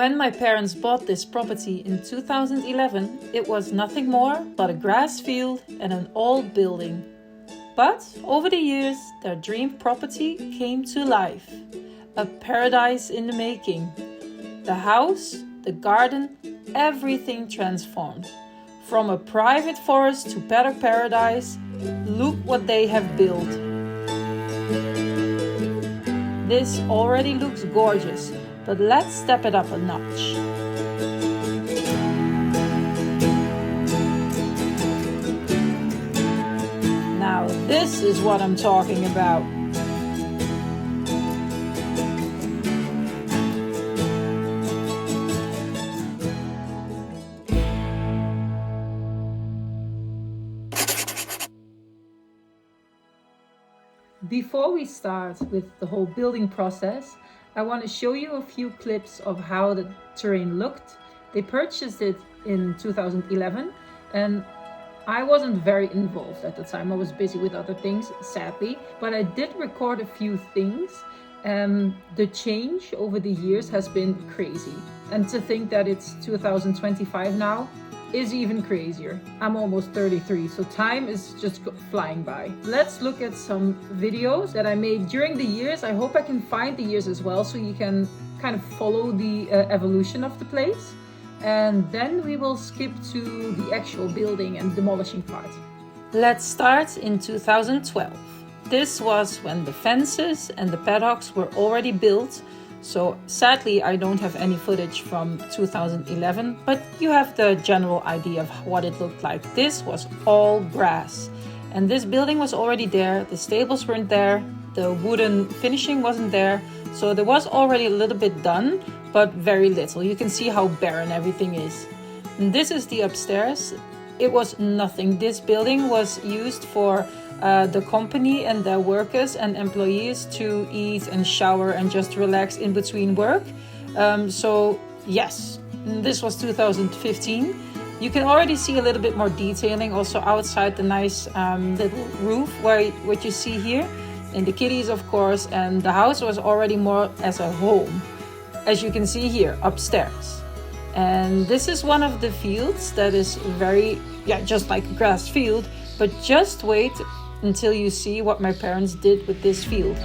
When my parents bought this property in 2011, it was nothing more but a grass field and an old building. But over the years, their dream property came to life. A paradise in the making. The house, the garden, everything transformed. From a private forest to paddock paradise, look what they have built. This already looks gorgeous, but let's step it up a notch. Now this is what I'm talking about. Before we start with the whole building process, I want to show you a few clips of how the terrain looked. They purchased it in 2011 and I wasn't very involved at the time. I was busy with other things, sadly, but I did record a few things. The change over the years has been crazy. And to think that it's 2025 now is even crazier. I'm almost 33, so time is just flying by. Let's look at some videos that I made during the years. I hope I can find the years as well, so you can kind of follow the evolution of the place. And then we will skip to the actual building and demolishing part. Let's start in 2012. This was when the fences and the paddocks were already built. So sadly, I don't have any footage from 2011, but you have the general idea of what it looked like. This was all grass, and this building was already there. The stables weren't there, the wooden finishing wasn't there, so there was already a little bit done, but very little. You can see how barren everything is. And this is the upstairs. It was nothing. This building was used for the company and their workers and employees to eat and shower and just relax in between work. So yes, this was 2015. You can already see a little bit more detailing also outside the nice little roof what you see here, and the kitties of course, and the house was already more as a home, as you can see here upstairs. And this is one of the fields that is very, just like a grass field, but just wait until you see what my parents did with this field.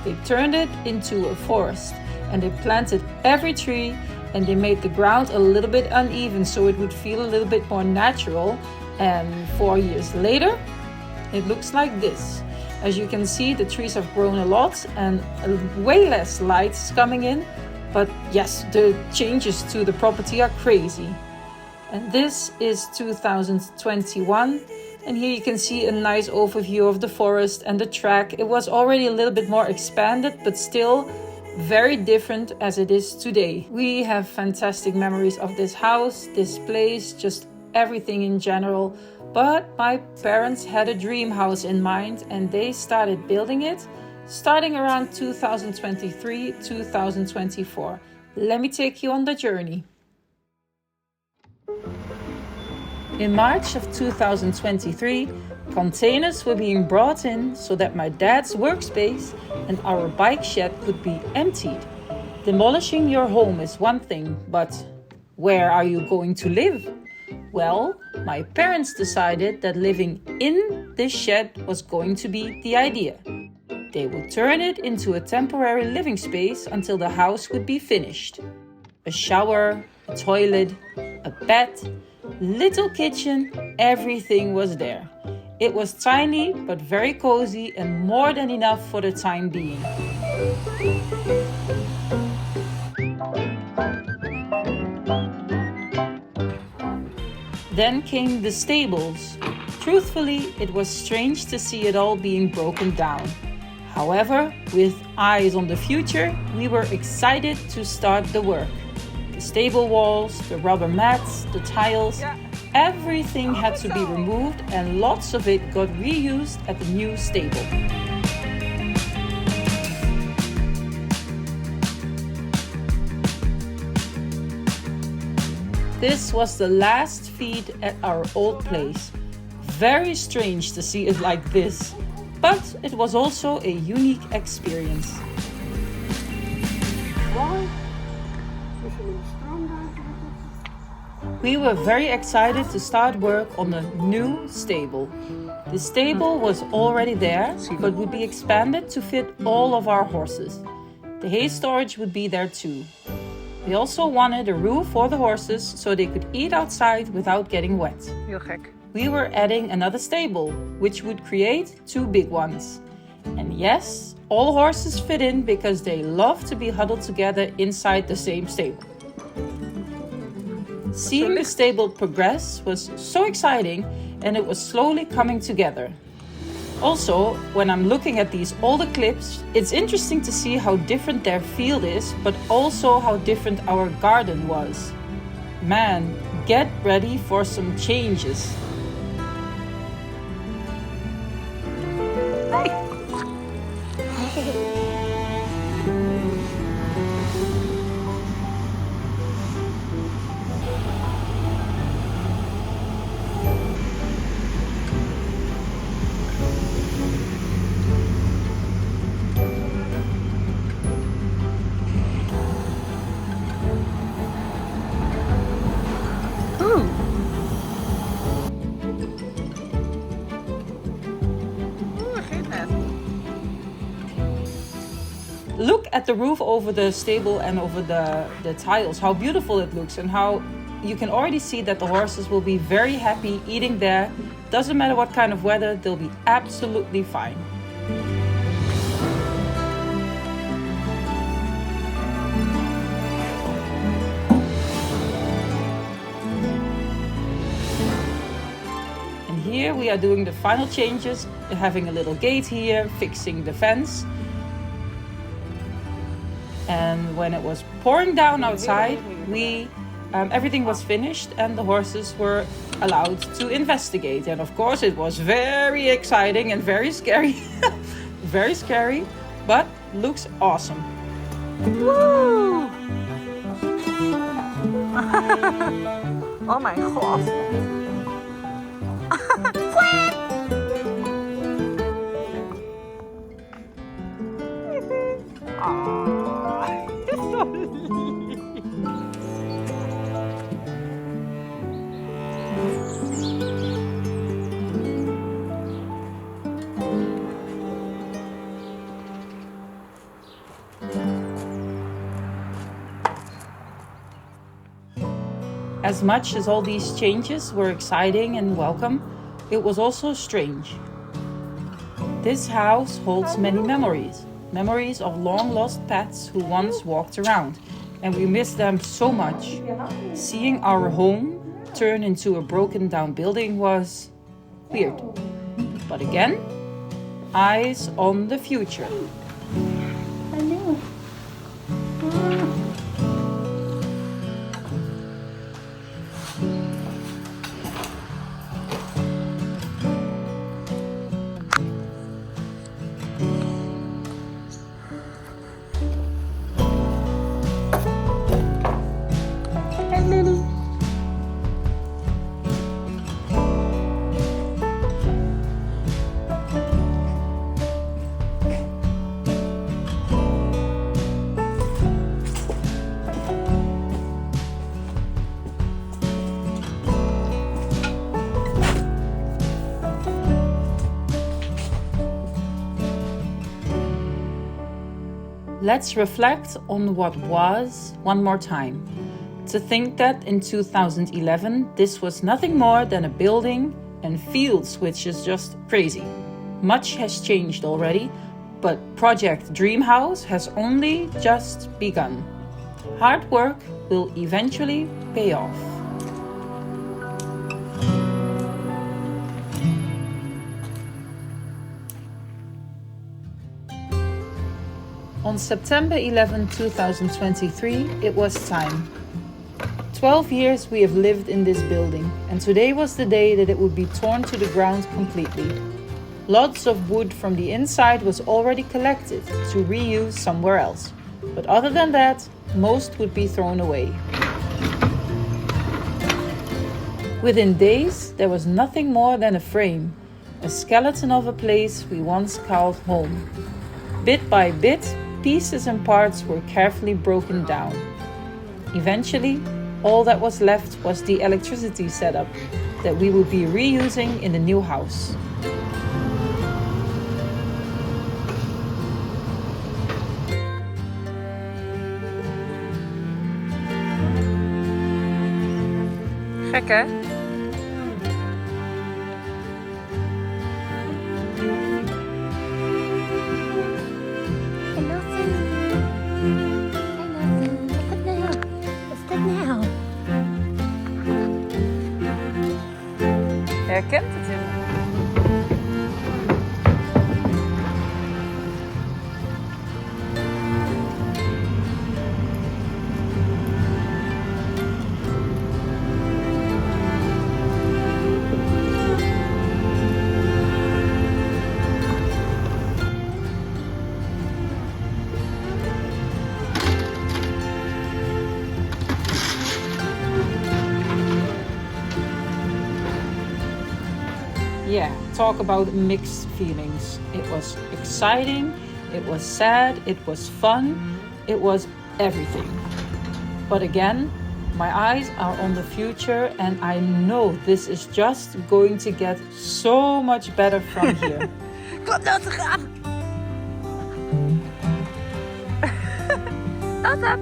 They turned it into a forest and they planted every tree, and they made the ground a little bit uneven so it would feel a little bit more natural. And 4 years later, it looks like this. As you can see, the trees have grown a lot and way less light is coming in. But yes, the changes to the property are crazy. And this is 2021. And here you can see a nice overview of the forest and the track. It was already a little bit more expanded, but still very different as it is today. We have fantastic memories of this house, this place, just everything in general. But my parents had a dream house in mind and they started building it starting around 2023, 2024. Let me take you on the journey. In March of 2023, containers were being brought in so that my dad's workspace and our bike shed could be emptied. Demolishing your home is one thing, but where are you going to live? Well, my parents decided that living in this shed was going to be the idea. They would turn it into a temporary living space until the house would be finished. A shower, a toilet, a bed, little kitchen, everything was there. It was tiny but very cozy and more than enough for the time being. Then came the stables. Truthfully, it was strange to see it all being broken down. However, with eyes on the future, we were excited to start the work. The stable walls, the rubber mats, the tiles, everything had to be removed and lots of it got reused at the new stable. This was the last feed at our old place. Very strange to see it like this, but it was also a unique experience. Why? We should We were very excited to start work on the new stable. The stable was already there, but would be expanded to fit all of our horses. The hay storage would be there too. We also wanted a roof for the horses so they could eat outside without getting wet. Heel gek. We were adding another stable, which would create 2 big ones. And yes, all horses fit in because they love to be huddled together inside the same stable. Seeing the stable progress was so exciting, and it was slowly coming together. Also, when I'm looking at these older clips, it's interesting to see how different their field is, but also how different our garden was. Man, get ready for some changes. Look at the roof over the stable and over the tiles, how beautiful it looks, and how you can already see that the horses will be very happy eating there. Doesn't matter what kind of weather, they'll be absolutely fine. And here we are doing the final changes, having a little gate here, fixing the fence. And when it was pouring down outside, everything was finished and the horses were allowed to investigate. And of course it was very exciting and very scary. Very scary, but looks awesome. Woo! Oh my god. As much as all these changes were exciting and welcome, it was also strange. This house holds many memories. Memories of long-lost pets who once walked around, and we miss them so much. Seeing our home turn into a broken-down building was weird. But again, eyes on the future. Let's reflect on what was one more time. To think that in 2011 this was nothing more than a building and fields, which is just crazy. Much has changed already, but Project Dream House has only just begun. Hard work will eventually pay off. On September 11, 2023, it was time. 12 years we have lived in this building, and today was the day that it would be torn to the ground completely. Lots of wood from the inside was already collected to reuse somewhere else, but other than that, most would be thrown away. Within days, there was nothing more than a frame, a skeleton of a place we once called home. Bit by bit, pieces and parts were carefully broken down. Eventually, all that was left was the electricity setup that we would be reusing in the new house. Gek hè? Hello, Sue. Hello, Sue. What's that now? Herkent het in. Yeah, talk about mixed feelings. It was exciting, it was sad, it was fun, it was everything. But again, my eyes are on the future and I know this is just going to get so much better from here. Klopt nou te gaan. Elsa.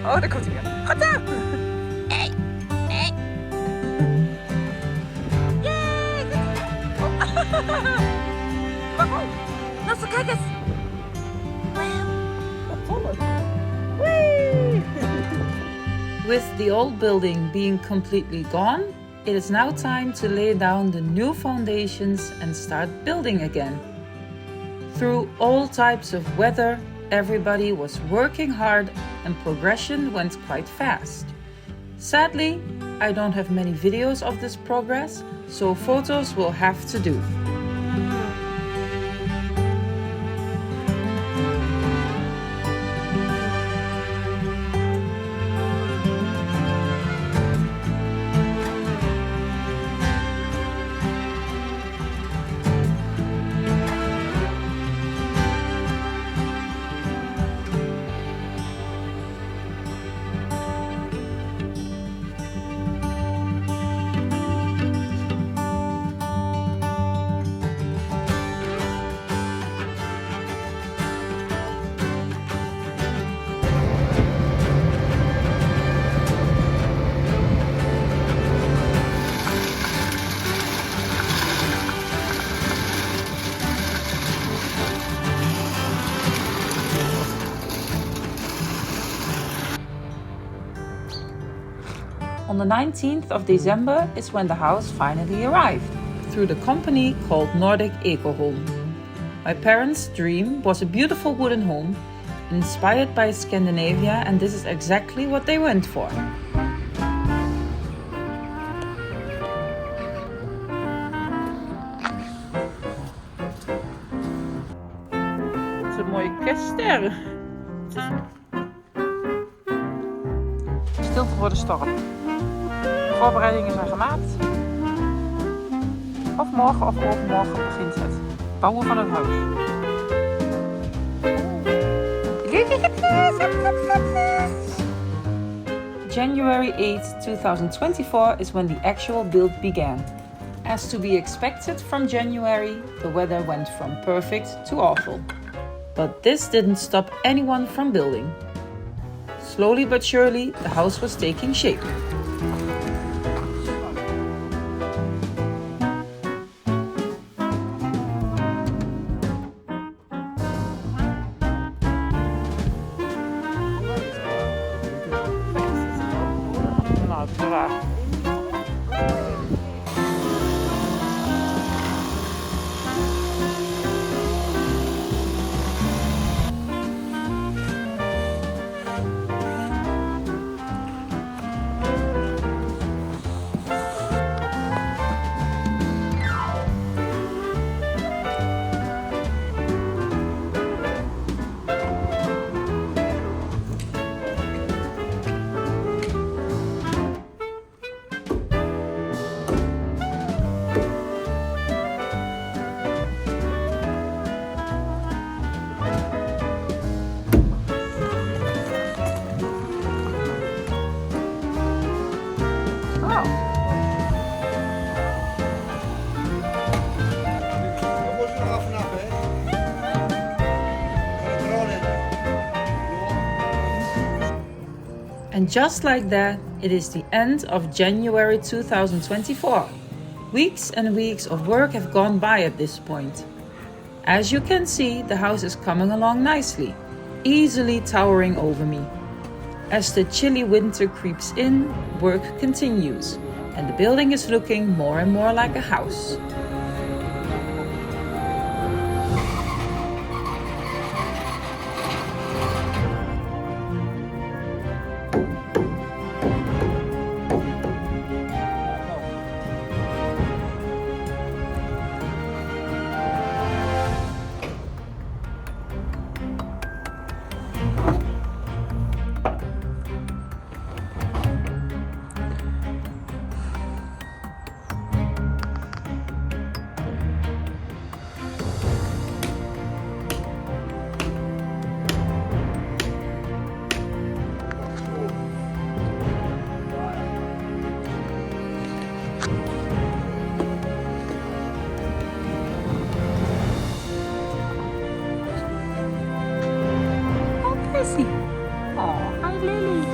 Oh, daar komt hij weer. Goed zo. Hey. Hey. Yay. Waarom? Elsa, kijk eens. Whee. With the old building being completely gone, it is now time to lay down the new foundations and start building again. Through all types of weather, everybody was working hard and progression went quite fast. Sadly, I don't have many videos of this progress, so photos will have to do. On the 19th of December is when the house finally arrived, through the company called Nordic Ecohome. My parents' dream was a beautiful wooden home, inspired by Scandinavia, and this is exactly what they went for. Het is een mooie kerstster. Stilte voor de storm. De voorbereidingen zijn gemaakt. Of morgen of overmorgen begint het bouwen van het huis. January 8, 2024 is when the actual build began. As to be expected from January, the weather went from perfect to awful. But this didn't stop anyone from building. Slowly but surely, the house was taking shape. Nou, het is raar. And just like that, it is the end of January 2024. Weeks and weeks of work have gone by at this point. As you can see, the house is coming along nicely, easily towering over me. As the chilly winter creeps in, work continues, and the building is looking more and more like a house. Prissy. Oh, hi, Lily.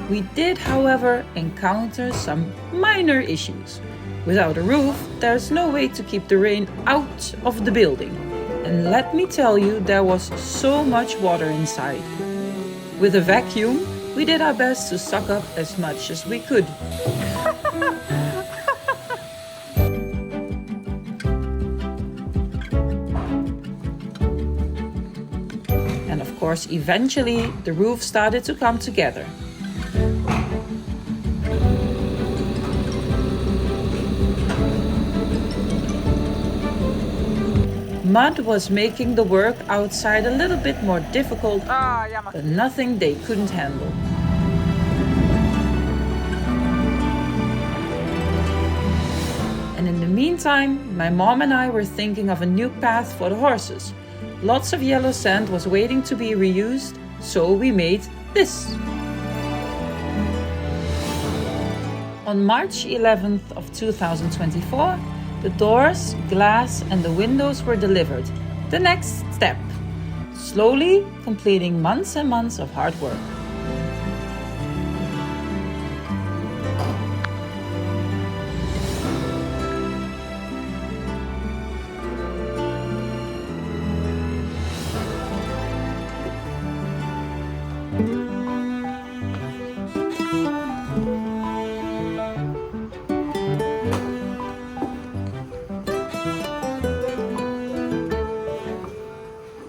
We did, however, encounter some minor issues. Without a roof, there's no way to keep the rain out of the building. And let me tell you, there was so much water inside. With a vacuum, we did our best to suck up as much as we could. And of course, eventually, the roof started to come together. Mud was making the work outside a little bit more difficult, Jammer. but nothing they couldn't handle. And in the meantime, my mom and I were thinking of a new path for the horses. Lots of yellow sand was waiting to be reused, so we made this. On March 11th of 2024, the doors, glass and the windows were delivered. The next step, slowly completing months and months of hard work.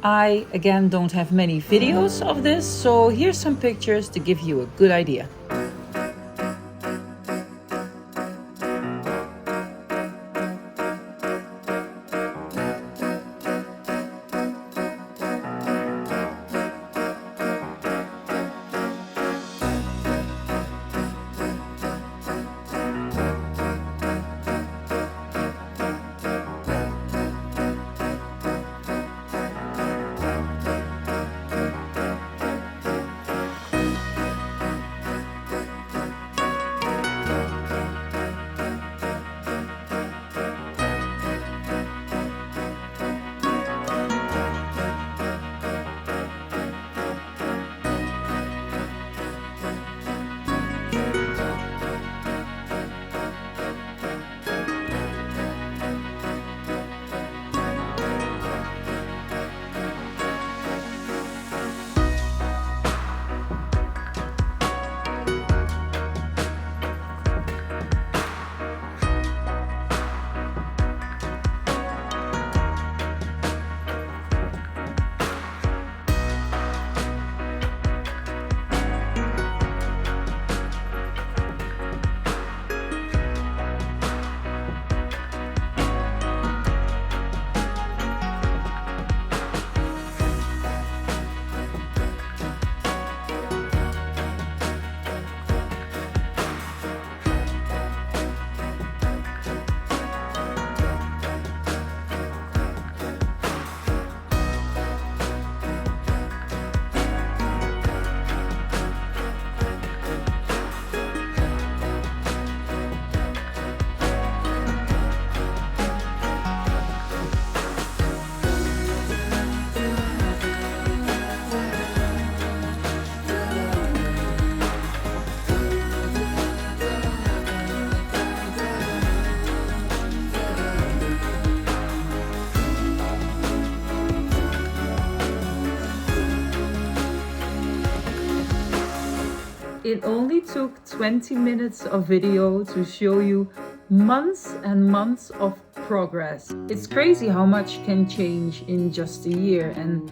I, again, don't have many videos of this, so here's some pictures to give you a good idea. It only took 20 minutes of video to show you months and months of progress. It's crazy how much can change in just a year, and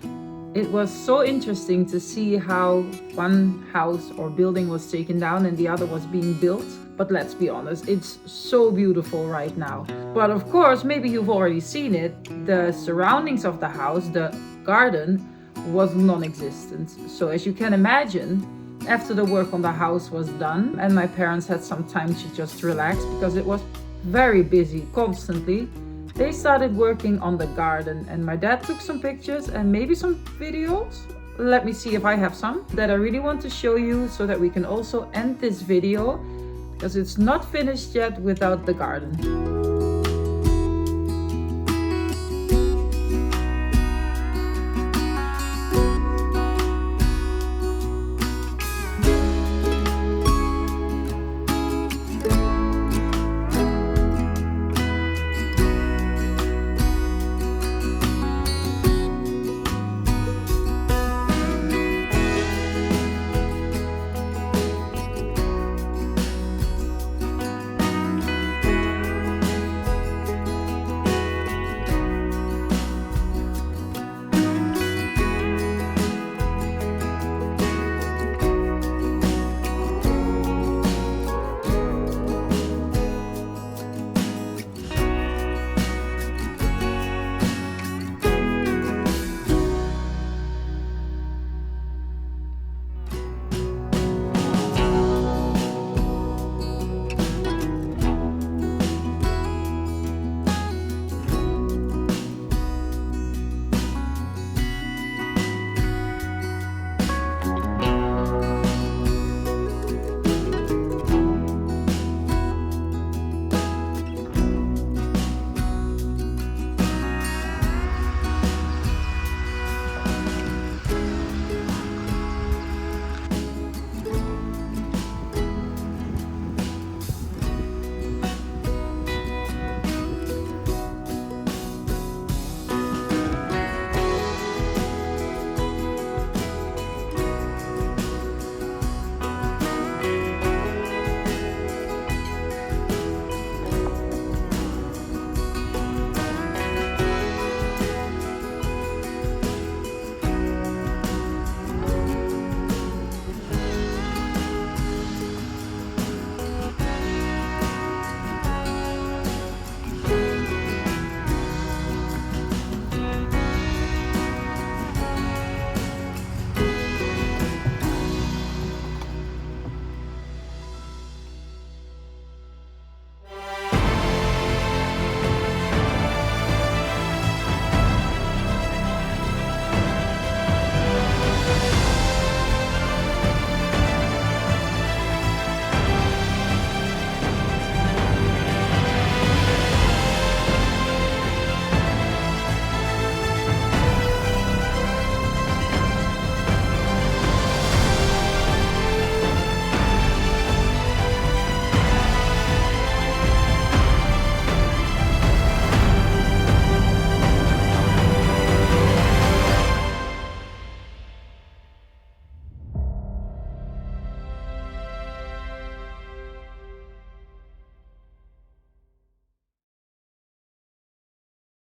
it was so interesting to see how one house or building was taken down and the other was being built. But let's be honest, it's so beautiful right now. But of course, maybe you've already seen it, the surroundings of the house, the garden, was non-existent. So as you can imagine, after the work on the house was done and my parents had some time to just relax because it was very busy constantly, they started working on the garden, and my dad took some pictures and maybe some videos. Let me see if I have some that I really want to show you so that we can also end this video, because it's not finished yet without the garden.